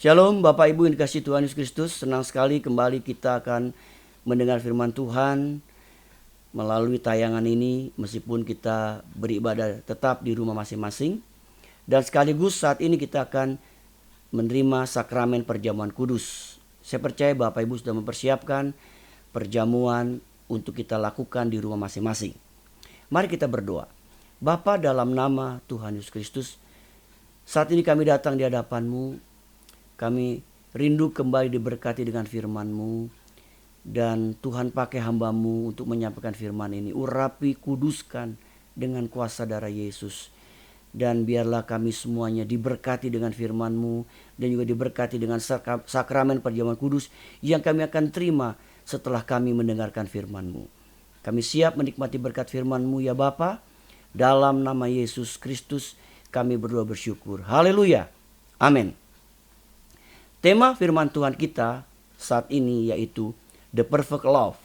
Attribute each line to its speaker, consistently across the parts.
Speaker 1: Shalom Bapak Ibu yang dikasihi Tuhan Yesus Kristus. Senang sekali kembali kita akan mendengar firman Tuhan melalui tayangan ini, meskipun kita beribadah tetap di rumah masing-masing. Dan sekaligus saat ini kita akan menerima sakramen perjamuan kudus. Saya percaya Bapak Ibu sudah mempersiapkan perjamuan untuk kita lakukan di rumah masing-masing. Mari kita berdoa. Bapa, dalam nama Tuhan Yesus Kristus, saat ini kami datang di hadapan-Mu. Kami rindu kembali diberkati dengan firman-Mu. Dan Tuhan pakai hamba-Mu untuk menyampaikan firman ini. Urapi, kuduskan dengan kuasa darah Yesus. Dan biarlah kami semuanya diberkati dengan firman-Mu. Dan juga diberkati dengan sakramen perjamuan kudus yang kami akan terima setelah kami mendengarkan firman-Mu. Kami siap menikmati berkat firman-Mu ya Bapa. Dalam nama Yesus Kristus kami berdoa bersyukur. Haleluya. Amin. Tema firman Tuhan kita saat ini yaitu The Perfect Love.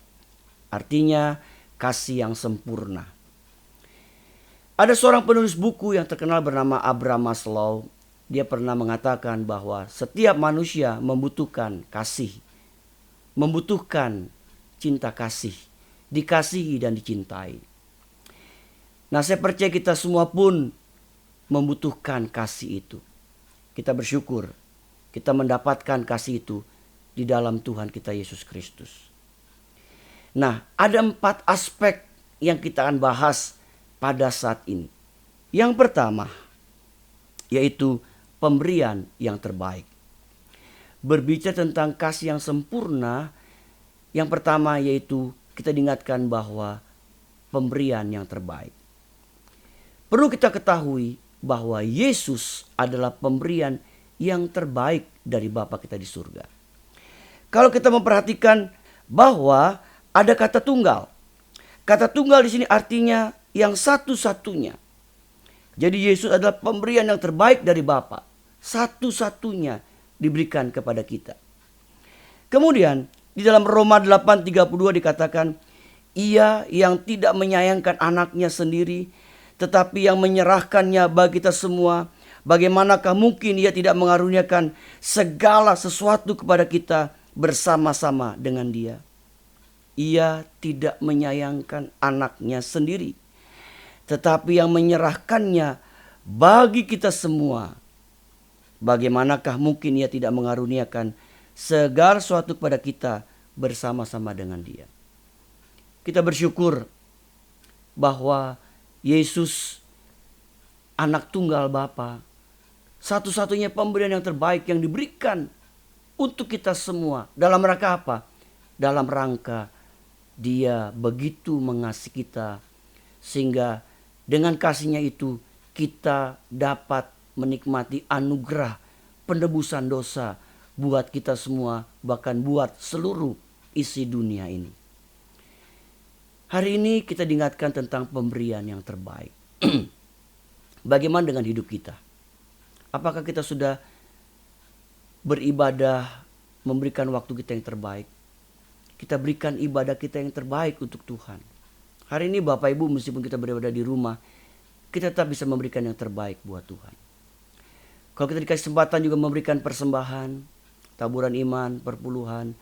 Speaker 1: Artinya kasih yang sempurna. Ada seorang penulis buku yang terkenal bernama Abraham Maslow. Dia pernah mengatakan bahwa setiap manusia membutuhkan kasih. Membutuhkan cinta kasih. Dikasihi dan dicintai. Nah, saya percaya kita semua pun membutuhkan kasih itu. Kita bersyukur kita mendapatkan kasih itu di dalam Tuhan kita Yesus Kristus. Nah, ada 4 aspek yang kita akan bahas pada saat ini. Yang pertama, yaitu pemberian yang terbaik. Berbicara tentang kasih yang sempurna, yang pertama yaitu kita diingatkan bahwa pemberian yang terbaik. Perlu kita ketahui bahwa Yesus adalah pemberian yang terbaik dari Bapa kita di surga. Kalau kita memperhatikan bahwa ada kata tunggal. Kata tunggal di sini artinya yang satu-satunya. Jadi Yesus adalah pemberian yang terbaik dari Bapa. Satu-satunya diberikan kepada kita. Kemudian di dalam Roma 8:32 dikatakan, Ia yang tidak menyayangkan anaknya sendiri, tetapi yang menyerahkannya bagi kita semua, bagaimanakah mungkin Ia tidak mengaruniakan segala sesuatu kepada kita bersama-sama dengan Dia? Ia tidak menyayangkan anaknya sendiri, tetapi yang menyerahkannya bagi kita semua. Bagaimanakah mungkin Ia tidak mengaruniakan segala sesuatu kepada kita bersama-sama dengan Dia? Kita bersyukur bahwa Yesus, anak tunggal Bapa, satu-satunya pemberian yang terbaik yang diberikan untuk kita semua. Dalam rangka apa? Dalam rangka Dia begitu mengasihi kita, sehingga dengan kasihnya itu kita dapat menikmati anugerah penebusan dosa buat kita semua, bahkan buat seluruh isi dunia ini. Hari ini kita diingatkan tentang pemberian yang terbaik. Bagaimana dengan hidup kita? Apakah kita sudah beribadah, memberikan waktu kita yang terbaik? Kita berikan ibadah kita yang terbaik untuk Tuhan. Hari ini Bapak Ibu, meskipun kita beribadah di rumah, kita tetap bisa memberikan yang terbaik buat Tuhan. Kalau kita dikasih kesempatan juga memberikan persembahan, taburan iman, perpuluhan,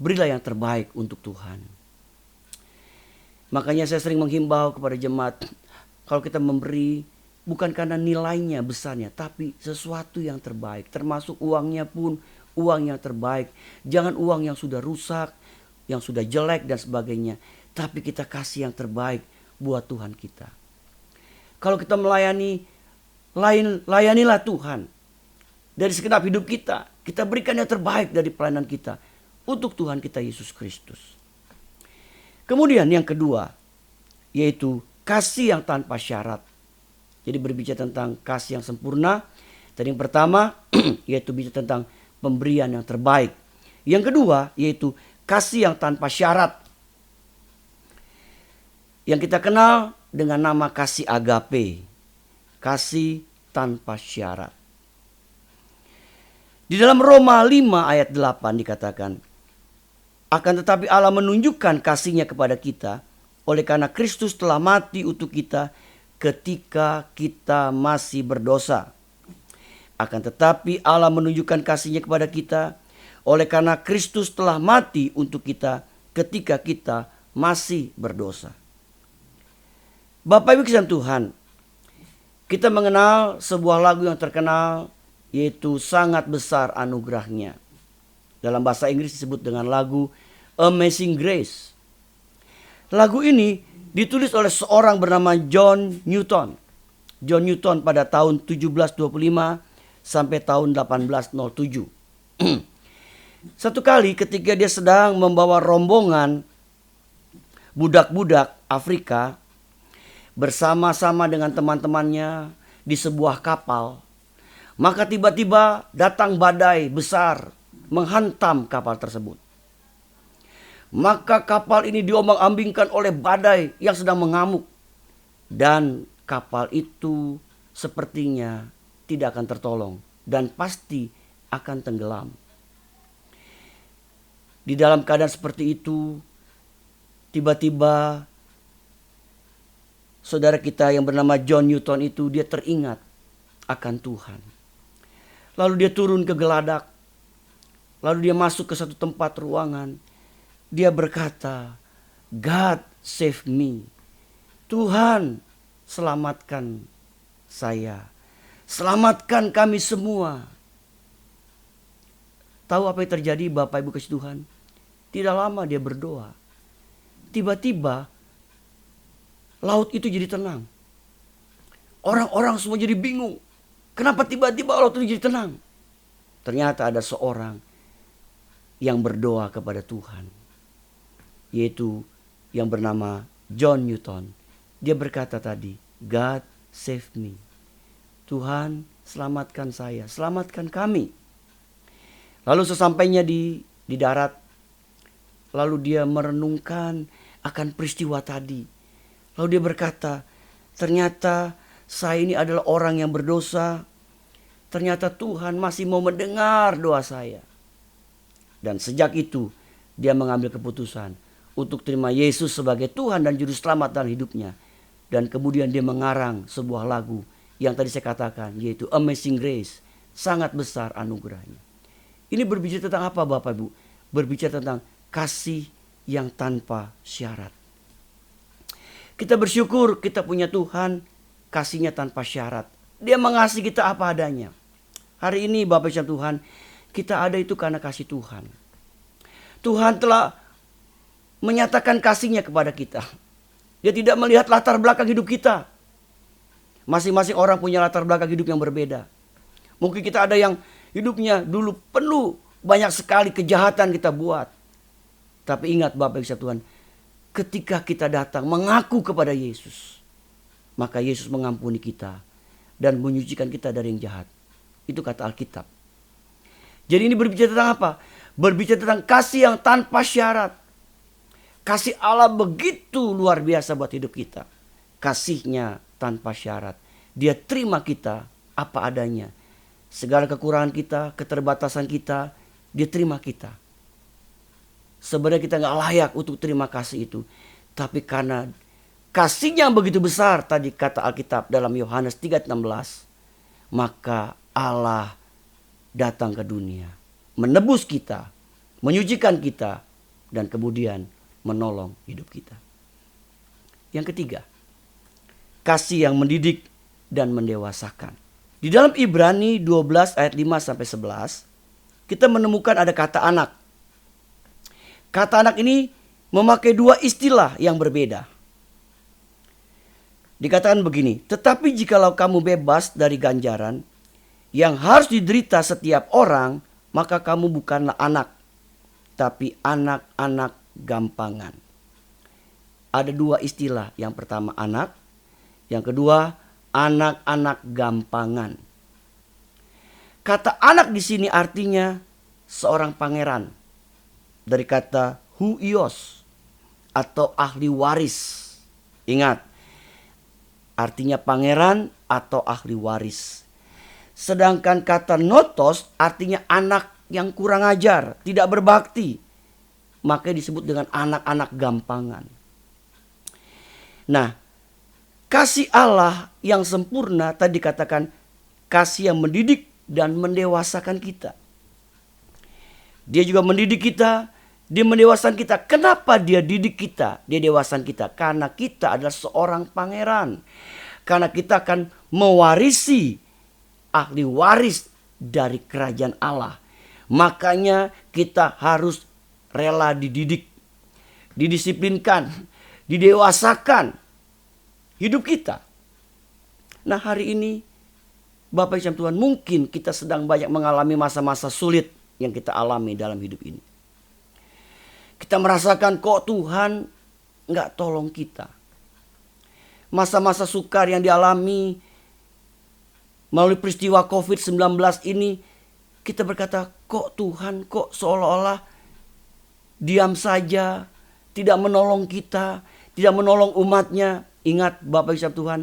Speaker 1: berilah yang terbaik untuk Tuhan. Makanya saya sering menghimbau kepada jemaat, kalau kita memberi, bukan karena nilainya besarnya, tapi sesuatu yang terbaik. Termasuk uangnya pun uang yang terbaik. Jangan uang yang sudah rusak, yang sudah jelek dan sebagainya. Tapi kita kasih yang terbaik buat Tuhan kita. Kalau kita melayani, layanilah Tuhan. Dari segenap hidup kita, kita berikan yang terbaik dari pelayanan kita untuk Tuhan kita Yesus Kristus. Kemudian yang kedua, yaitu kasih yang tanpa syarat. Jadi berbicara tentang kasih yang sempurna. Tadi yang pertama yaitu bicara tentang pemberian yang terbaik. Yang kedua yaitu kasih yang tanpa syarat. Yang kita kenal dengan nama kasih agape. Kasih tanpa syarat. Di dalam Roma 5 ayat 8 dikatakan, akan tetapi Allah menunjukkan kasih-Nya kepada kita oleh karena Kristus telah mati untuk kita ketika kita masih berdosa. Akan tetapi Allah menunjukkan kasih-Nya kepada kita oleh karena Kristus telah mati untuk kita ketika kita masih berdosa. Bapak Ibu sekalian Tuhan, kita mengenal sebuah lagu yang terkenal, yaitu sangat besar anugerahnya. Dalam bahasa Inggris disebut dengan lagu Amazing Grace. Lagu ini ditulis oleh seorang bernama John Newton. John Newton pada tahun 1725 sampai tahun 1807. Satu kali ketika dia sedang membawa rombongan budak-budak Afrika bersama-sama dengan teman-temannya di sebuah kapal, maka tiba-tiba datang badai besar menghantam kapal tersebut. Maka kapal ini diombang-ambingkan oleh badai yang sedang mengamuk, dan kapal itu sepertinya tidak akan tertolong dan pasti akan tenggelam. Di dalam keadaan seperti itu, tiba-tiba saudara kita yang bernama John Newton itu, dia teringat akan Tuhan. Lalu dia turun ke geladak. Lalu dia masuk ke satu tempat ruangan. Dia berkata, God save me. Tuhan, selamatkan saya. Selamatkan kami semua. Tahu apa yang terjadi Bapak Ibu kasih Tuhan? Tidak lama dia berdoa. Tiba-tiba laut itu jadi tenang. Orang-orang semua jadi bingung. Kenapa tiba-tiba laut itu jadi tenang? Ternyata ada seorang yang berdoa kepada Tuhan, yaitu yang bernama John Newton. Dia berkata tadi, God save me. Tuhan, selamatkan saya, selamatkan kami. Lalu sesampainya di darat, lalu dia merenungkan akan peristiwa tadi. Lalu dia berkata, ternyata saya ini adalah orang yang berdosa. Ternyata Tuhan masih mau mendengar doa saya. Dan sejak itu dia mengambil keputusan untuk terima Yesus sebagai Tuhan dan Juru Selamat dalam hidupnya. Dan kemudian dia mengarang sebuah lagu yang tadi saya katakan, yaitu Amazing Grace, sangat besar anugerahnya. Ini berbicara tentang apa Bapak Ibu? Berbicara tentang kasih yang tanpa syarat. Kita bersyukur kita punya Tuhan, kasihnya tanpa syarat. Dia mengasihi kita apa adanya. Hari ini Bapak Ibu Tuhan, kita ada itu karena kasih Tuhan. Tuhan telah menyatakan kasihnya kepada kita. Dia tidak melihat latar belakang hidup kita. Masing-masing orang punya latar belakang hidup yang berbeda. Mungkin kita ada yang hidupnya dulu penuh banyak sekali kejahatan kita buat. Tapi ingat Bapak Ibu Tuhan, ketika kita datang mengaku kepada Yesus, maka Yesus mengampuni kita dan menyucikan kita dari yang jahat. Itu kata Alkitab. Jadi ini berbicara tentang apa? Berbicara tentang kasih yang tanpa syarat. Kasih Allah begitu luar biasa buat hidup kita. Kasihnya tanpa syarat. Dia terima kita apa adanya. Segala kekurangan kita, keterbatasan kita, dia terima kita. Sebenarnya kita gak layak untuk terima kasih itu. Tapi karena kasihnya yang begitu besar, tadi kata Alkitab dalam Yohanes 3:16, maka Allah datang ke dunia, menebus kita, menyucikan kita, dan kemudian menolong hidup kita. Yang ketiga, kasih yang mendidik dan mendewasakan. Di dalam Ibrani 12 ayat 5-11, kita menemukan ada kata anak. Kata anak ini memakai dua istilah yang berbeda. Dikatakan begini, tetapi jikalau kamu bebas dari ganjaran yang harus diderita setiap orang, maka kamu bukanlah anak, tapi anak-anak gampangan. Ada dua istilah, yang pertama anak, yang kedua anak-anak gampangan. Kata anak di sini artinya seorang pangeran. Dari kata huios atau ahli waris. Ingat, artinya pangeran atau ahli waris. Sedangkan kata notos artinya anak yang kurang ajar, tidak berbakti. Makanya disebut dengan anak-anak gampangan. Nah, kasih Allah yang sempurna tadi dikatakan kasih yang mendidik dan mendewasakan kita. Dia juga mendidik kita, dia mendewasakan kita. Kenapa dia didik kita, dia dewasakan kita? Karena kita adalah seorang pangeran. Karena kita akan mewarisi ahli waris dari kerajaan Allah. Makanya kita harus rela dididik, didisiplinkan, didewasakan hidup kita. Nah, hari ini Bapak Ibu Tuhan, mungkin kita sedang banyak mengalami masa-masa sulit yang kita alami dalam hidup ini. Kita merasakan kok Tuhan gak tolong kita. Masa-masa sukar yang dialami melalui peristiwa COVID-19 ini, kita berkata, kok Tuhan kok seolah-olah diam saja, tidak menolong kita, tidak menolong umatnya. Ingat Bapak Ibu Tuhan,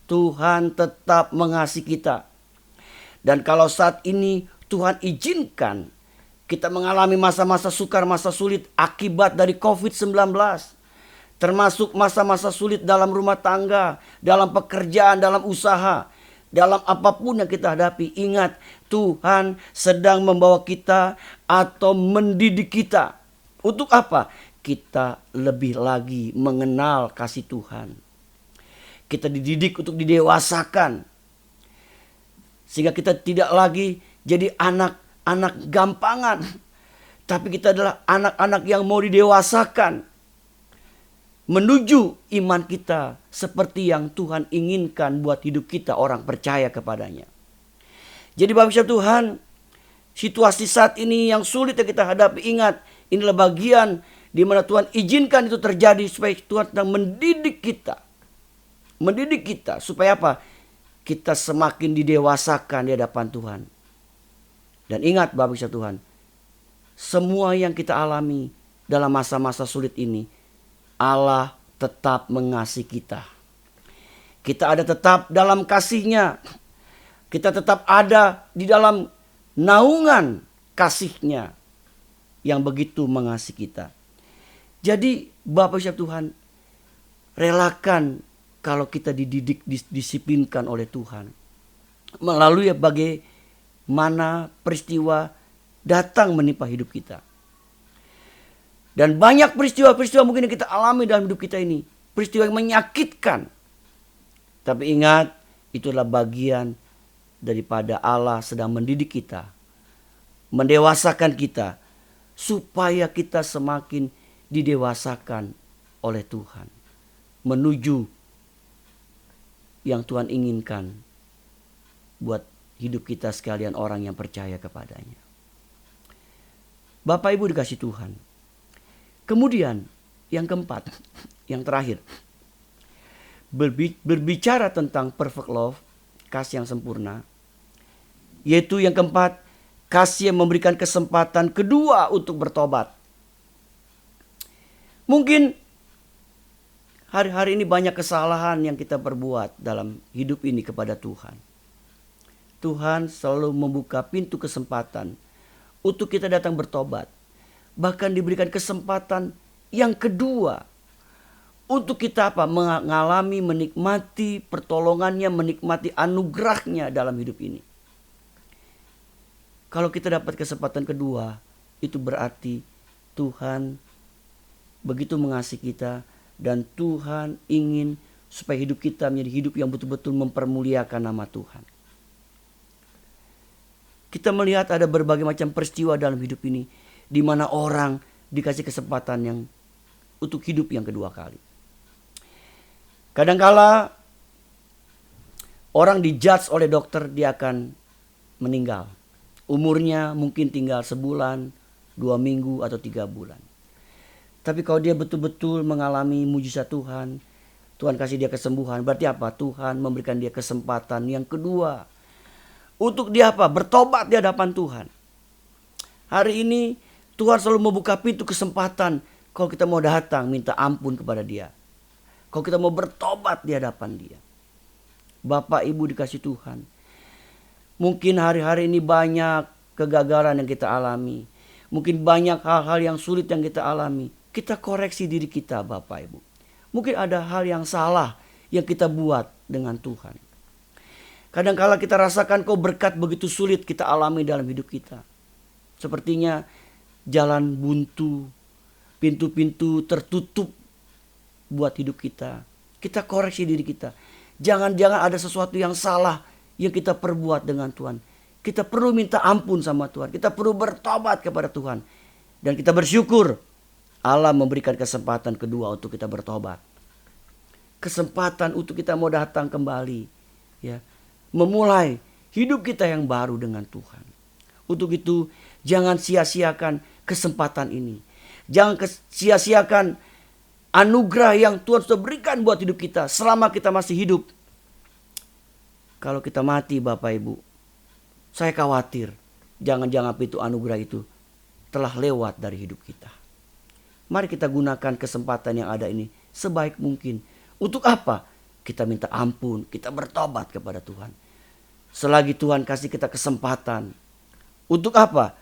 Speaker 1: Tuhan tetap mengasihi kita. Dan kalau saat ini Tuhan izinkan kita mengalami masa-masa sukar, masa sulit akibat dari COVID-19. Termasuk masa-masa sulit dalam rumah tangga, dalam pekerjaan, dalam usaha, dalam apapun yang kita hadapi. Ingat, Tuhan sedang membawa kita atau mendidik kita. Untuk apa? Kita lebih lagi mengenal kasih Tuhan. Kita dididik untuk didewasakan. Sehingga kita tidak lagi jadi anak gampangan. Tapi kita adalah anak-anak yang mau didewasakan. Menuju iman kita seperti yang Tuhan inginkan buat hidup kita, orang percaya kepadanya. Jadi Bapak Ibu Tuhan, situasi saat ini yang sulit yang kita hadapi, ingat, inilah bagian di mana Tuhan izinkan itu terjadi supaya Tuhan sedang mendidik kita. Mendidik kita supaya apa? Kita semakin didewasakan di hadapan Tuhan. Dan ingat Bapak Ibu Tuhan, semua yang kita alami dalam masa-masa sulit ini, Allah tetap mengasihi kita. Kita ada tetap dalam kasih-Nya. Kita tetap ada di dalam naungan kasih-Nya yang begitu mengasihi kita. Jadi Bapak Ibu Tuhan, relakan kalau kita dididik, disiplinkan oleh Tuhan. Melalui bagaimana peristiwa datang menimpa hidup kita. Dan banyak peristiwa-peristiwa mungkin yang kita alami dalam hidup kita ini. Peristiwa yang menyakitkan. Tapi ingat, itulah bagian daripada Allah sedang mendidik kita. Mendewasakan kita. Supaya kita semakin didewasakan oleh Tuhan. Menuju yang Tuhan inginkan buat hidup kita sekalian orang yang percaya kepadanya. Bapak Ibu dikasih Tuhan. Kemudian yang keempat, yang terakhir, berbicara tentang perfect love, kasih yang sempurna. Yaitu yang keempat, kasih yang memberikan kesempatan kedua untuk bertobat. Mungkin hari-hari ini banyak kesalahan yang kita perbuat dalam hidup ini kepada Tuhan. Tuhan selalu membuka pintu kesempatan untuk kita datang bertobat. Bahkan diberikan kesempatan yang kedua untuk kita apa? Mengalami, menikmati pertolongannya, menikmati anugerahnya dalam hidup ini. Kalau kita dapat kesempatan kedua, itu berarti Tuhan begitu mengasihi kita dan Tuhan ingin supaya hidup kita menjadi hidup yang betul-betul mempermuliakan nama Tuhan. Kita melihat ada berbagai macam peristiwa dalam hidup ini di mana orang dikasih kesempatan yang untuk hidup yang kedua kali. Kadangkala orang dijudge oleh dokter, dia akan meninggal. Umurnya mungkin tinggal sebulan, 2 minggu atau 3 bulan. Tapi kalau dia betul-betul mengalami mujizat Tuhan, Tuhan kasih dia kesembuhan, berarti apa? Tuhan memberikan dia kesempatan yang kedua. Untuk dia apa? Bertobat di hadapan Tuhan. Hari ini Tuhan selalu membuka pintu kesempatan kalau kita mau datang minta ampun kepada Dia. Kalau kita mau bertobat di hadapan Dia. Bapak Ibu dikasih Tuhan. Mungkin hari-hari ini banyak kegagalan yang kita alami. Mungkin banyak hal-hal yang sulit yang kita alami. Kita koreksi diri kita Bapak Ibu. Mungkin ada hal yang salah yang kita buat dengan Tuhan. Kadangkala kita rasakan kok berkat begitu sulit kita alami dalam hidup kita. Sepertinya jalan buntu, pintu-pintu tertutup buat hidup kita. Kita koreksi diri kita. Jangan-jangan ada sesuatu yang salah yang kita perbuat dengan Tuhan. Kita perlu minta ampun sama Tuhan. Kita perlu bertobat kepada Tuhan. Dan kita bersyukur Allah memberikan kesempatan kedua untuk kita bertobat. Kesempatan untuk kita mau datang kembali, ya, memulai hidup kita yang baru dengan Tuhan. Untuk itu jangan sia-siakan kesempatan ini. Jangan sia-siakan anugerah yang Tuhan sudah berikan buat hidup kita selama kita masih hidup. Kalau kita mati Bapak Ibu, saya khawatir jangan-jangan itu anugerah itu telah lewat dari hidup kita. Mari kita gunakan kesempatan yang ada ini sebaik mungkin. Untuk apa? Kita minta ampun, kita bertobat kepada Tuhan. Selagi Tuhan kasih kita kesempatan. Untuk apa?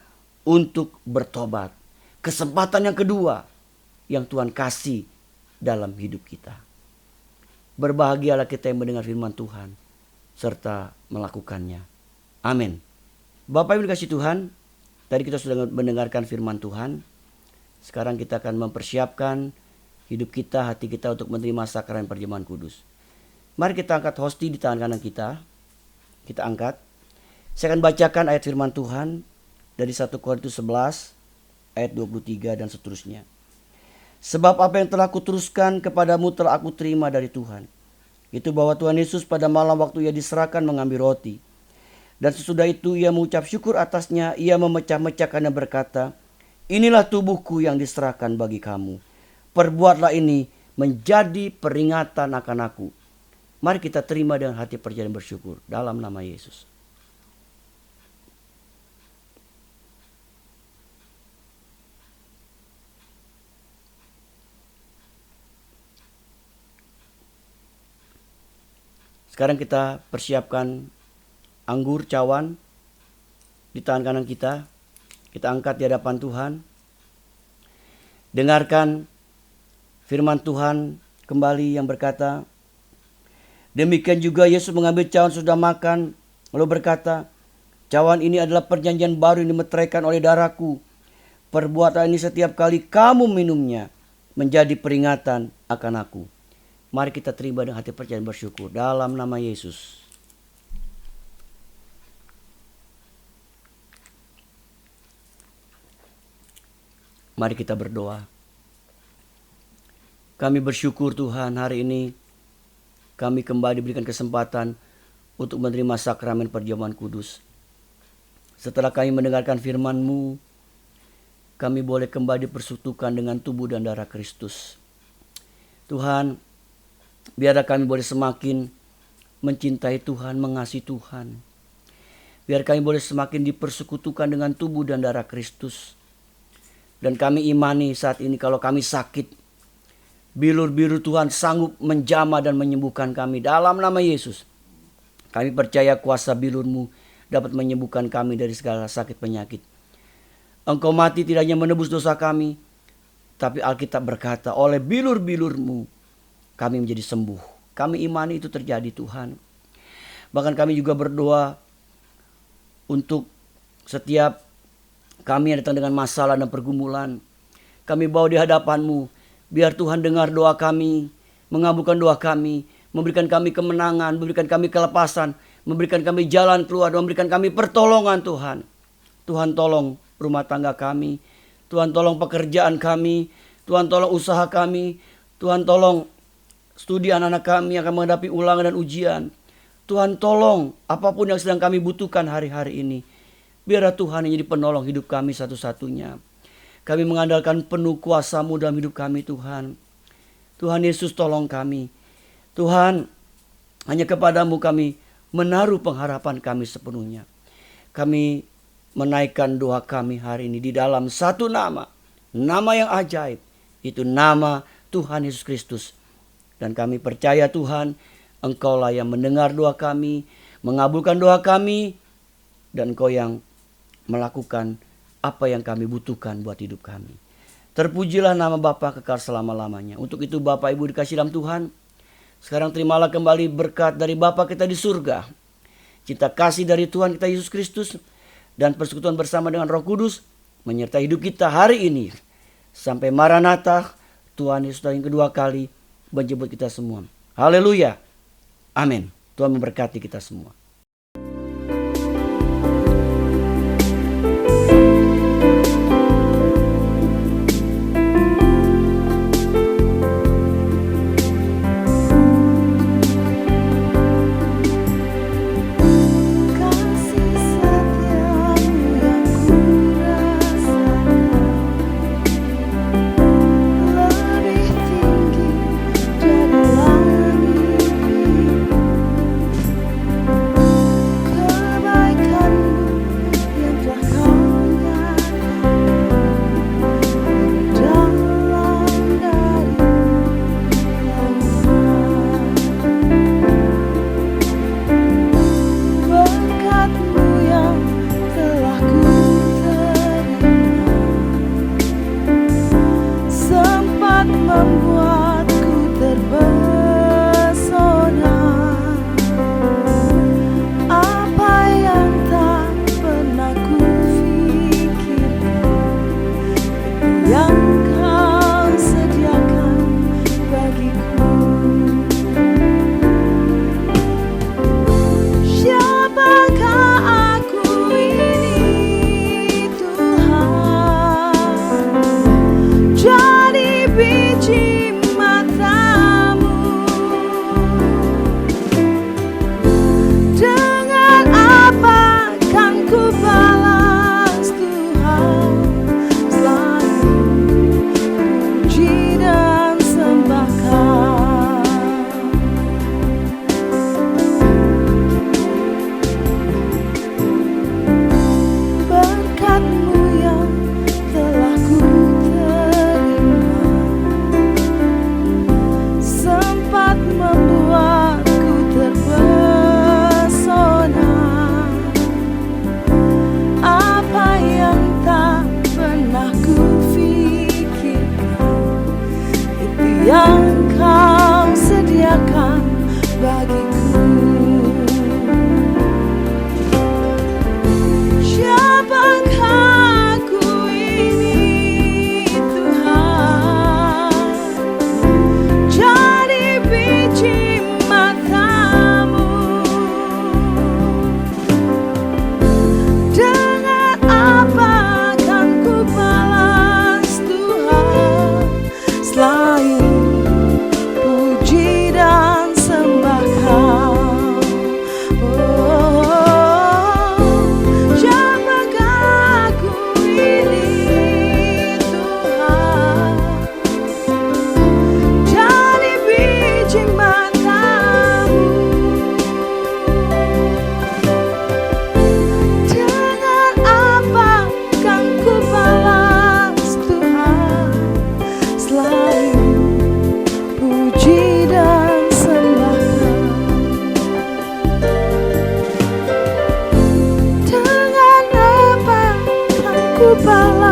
Speaker 1: Untuk bertobat. Kesempatan yang kedua yang Tuhan kasih dalam hidup kita. Berbahagialah kita yang mendengar firman Tuhan serta melakukannya. Amin. Bapak Ibu dikasih Tuhan, tadi kita sudah mendengarkan firman Tuhan. Sekarang kita akan mempersiapkan hidup kita, hati kita untuk menerima sakramen perjamuan kudus. Mari kita angkat hosti di tangan kanan kita. Kita angkat. Saya akan bacakan ayat firman Tuhan dari 1 Korintus 11 ayat 23 dan seterusnya. Sebab apa yang telah kuteruskan kepadamu telah aku terima dari Tuhan. Itu bahwa Tuhan Yesus pada malam waktu ia diserahkan mengambil roti. Dan sesudah itu ia mengucap syukur atasnya, ia memecah-mecahkan dan berkata, inilah tubuhku yang diserahkan bagi kamu. Perbuatlah ini menjadi peringatan akan aku. Mari kita terima dengan hati percaya dan bersyukur dalam nama Yesus. Sekarang kita persiapkan anggur cawan di tangan kanan kita. Kita angkat di hadapan Tuhan. Dengarkan firman Tuhan kembali yang berkata, demikian juga Yesus mengambil cawan sudah makan, lalu berkata, cawan ini adalah perjanjian baru yang dimeteraikan oleh darahku. Perbuatlah ini setiap kali kamu minumnya, menjadi peringatan akan aku. Mari kita terima dengan hati percaya dan bersyukur dalam nama Yesus. Mari kita berdoa. Kami bersyukur Tuhan, hari ini kami kembali diberikan kesempatan untuk menerima sakramen perjamuan kudus. Setelah kami mendengarkan firman-Mu, kami boleh kembali dipersekutukan dengan tubuh dan darah Kristus. Tuhan, biarlah kami boleh semakin mencintai Tuhan, mengasihi Tuhan. Biar kami boleh semakin dipersekutukan dengan tubuh dan darah Kristus. Dan kami imani saat ini kalau kami sakit, bilur-bilur Tuhan sanggup menjamah dan menyembuhkan kami dalam nama Yesus. Kami percaya kuasa bilur-Mu dapat menyembuhkan kami dari segala sakit penyakit. Engkau mati tidak hanya menebus dosa kami, tapi Alkitab berkata oleh bilur-bilur-Mu kami menjadi sembuh. Kami imani itu terjadi Tuhan. Bahkan kami juga berdoa untuk setiap kami yang datang dengan masalah dan pergumulan. Kami bawa di hadapan-Mu. Biar Tuhan dengar doa kami, mengabulkan doa kami, memberikan kami kemenangan, memberikan kami kelepasan, memberikan kami jalan keluar, memberikan kami pertolongan Tuhan. Tuhan tolong rumah tangga kami, Tuhan tolong pekerjaan kami, Tuhan tolong usaha kami, Tuhan tolong studi anak-anak kami yang akan menghadapi ulangan dan ujian. Tuhan tolong apapun yang sedang kami butuhkan hari-hari ini. Biarlah Tuhan yang jadi penolong hidup kami satu-satunya. Kami mengandalkan penuh kuasa-Mu dalam hidup kami Tuhan. Tuhan Yesus tolong kami. Tuhan, hanya kepada-Mu kami menaruh pengharapan kami sepenuhnya. Kami menaikkan doa kami hari ini di dalam satu nama. Nama yang ajaib. Itu nama Tuhan Yesus Kristus. Dan kami percaya Tuhan, Engkau-lah yang mendengar doa kami, mengabulkan doa kami, dan Engkau yang melakukan apa yang kami butuhkan buat hidup kami. Terpujilah nama Bapa kekal selama-lamanya. Untuk itu Bapak Ibu dikasih dalam Tuhan, sekarang terimalah kembali berkat dari Bapa kita di surga. cinta kasih dari Tuhan kita Yesus Kristus, dan persekutuan bersama dengan Roh Kudus menyertai hidup kita hari ini sampai Maranatha, Tuhan Yesus yang kedua kali menjemput kita semua. Haleluya. Amin. Tuhan memberkati kita semua.
Speaker 2: Yang Kau sediakan bagiku. Siapakah aku ini Tuhan, jadi biji mata-Mu. Dengan apa akan ku balas Tuhan selain balas